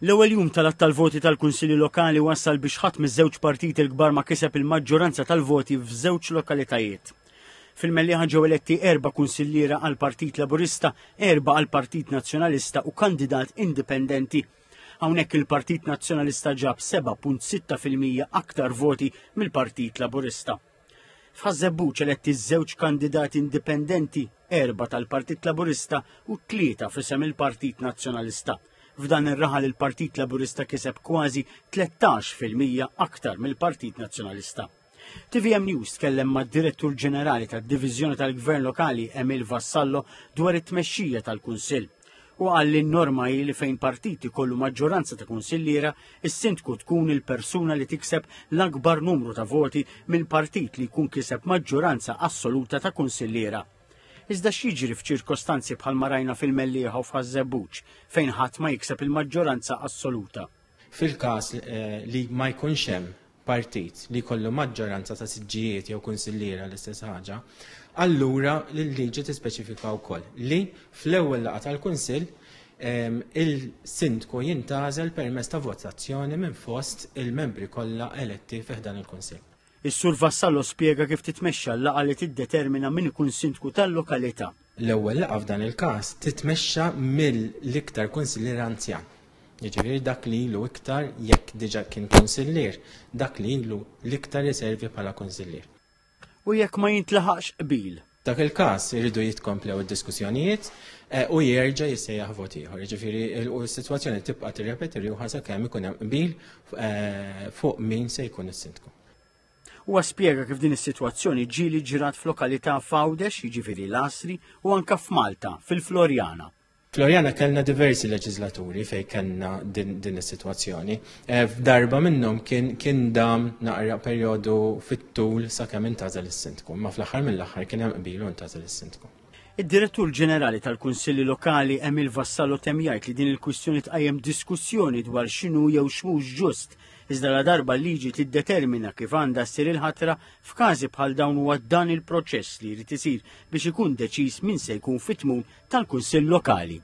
L-ewwel jum tal-voti tal-Kunsilli Lokali wassal biex ħadd miż-żewġ partiti l-kbar ma kiseb il-maġġoranza tal-voti f'żewġ lokalitajiet. Fil-Mellieħa ġew eletti 4 kunsilliera għal Partit Laburista, 4 għal Partit Nazzjonalista u kandidat indipendenti. Hawnhekk il-Partit Nazzjonalista ġab 7.6% aktar voti mill-Partit Laburista. F'Ħażebbuġ eletti żewġ kandidati indipendenti, 4 tal-Partit Laburista u 3 f'isem il-Partit Nazzjonalista. F'dan ir-raħal il-Partit Laburista kiseb kważi 13% aktar mill-Partit Nazzjonalista. TVM News tkellem mad-Direttur Ġenerali tad-Diviżjoni tal-Gvern Lokali Emil Vassallo dwar it-tmexxija tal-Kunsill u qal li n-norma hi li fejn partiti kollu maġġoranza ta' kunsilliera, is-sindku tkun il-persuna li tikseb l-akbar numru ta' voti mill-partit li jkun kiseb maġġoranza assoluta ta' kunsilliera. Iżda x'jiġri f'ċirkostanzi bħalma rajna fil-Mellieħa u f'Ħażebbuġ fejn ħadd ma jikseb il-maġġoranza assoluta. Fil-każ li ma jkunx hemm partit li jkollu maġġoranza ta' siġġijiet jew kunsilliera l-istess ħaġa, allura l-liġi tispeċifika wkoll li fl-ewwel laqgħa tal-Kunsill il-sindku jintgħażel permezz ta' votazzjoni minn fost il-membri kollha eletti fih dan il-Kunsill. Is-Sur Vassallo spjega kif titmexxa l-laqgħa li tiddetermina min ikun sindku tal-lokalità. L-ewwel laqgħa f'dan il-każ titmexxa mill-iktar kunsillier anzjan. Jiġifieri dak li ilu iktar jekk diġà kien kunsillier, dak li ilu l-iktar iservi bħala kunsillier. U jekk ma jintlaħaqx qbil. Dak il-każ iridu jitkomplew id-diskussjonijiet u jerġa' jissejjaħ vot ieħor. Jiġifieri s-sitwazzjoni tibqa' tirrepeti ruħha sakemm ikun hemm qbil fuq min se jkun is-sindku. Huwa spjega kif din is-sitwazzjoni ġieli ġirat f'lokalità f'Għawdex, jiġifieri l-Asri, u anke f'Malta, fil-Florjana. Florjana kellna diversi leġislaturi fejn kellna din is-sitwazzjoni. F'darba minnhom kien dam naqra perjodu fit-tul sakemm intażel is-sindku, ma fl-aħħar mill-aħħar kien hemm qbil u intażel is-sindku. Id-Direttur Ġenerali tal-Kunsilli Lokali Emil Vassallo temm jgħid li din il-kwistjoni tqajjem diskussjoni dwar x'inhu jew x'mhux ġust, iżda la darba l-liġi tiddetermina kif għandha ssir il-ħatra f'każi bħal dawn huwa dan il-proċess li jrid isir biex ikun deċiż min se jkun fit-tmum tal-Kunsill Lokali.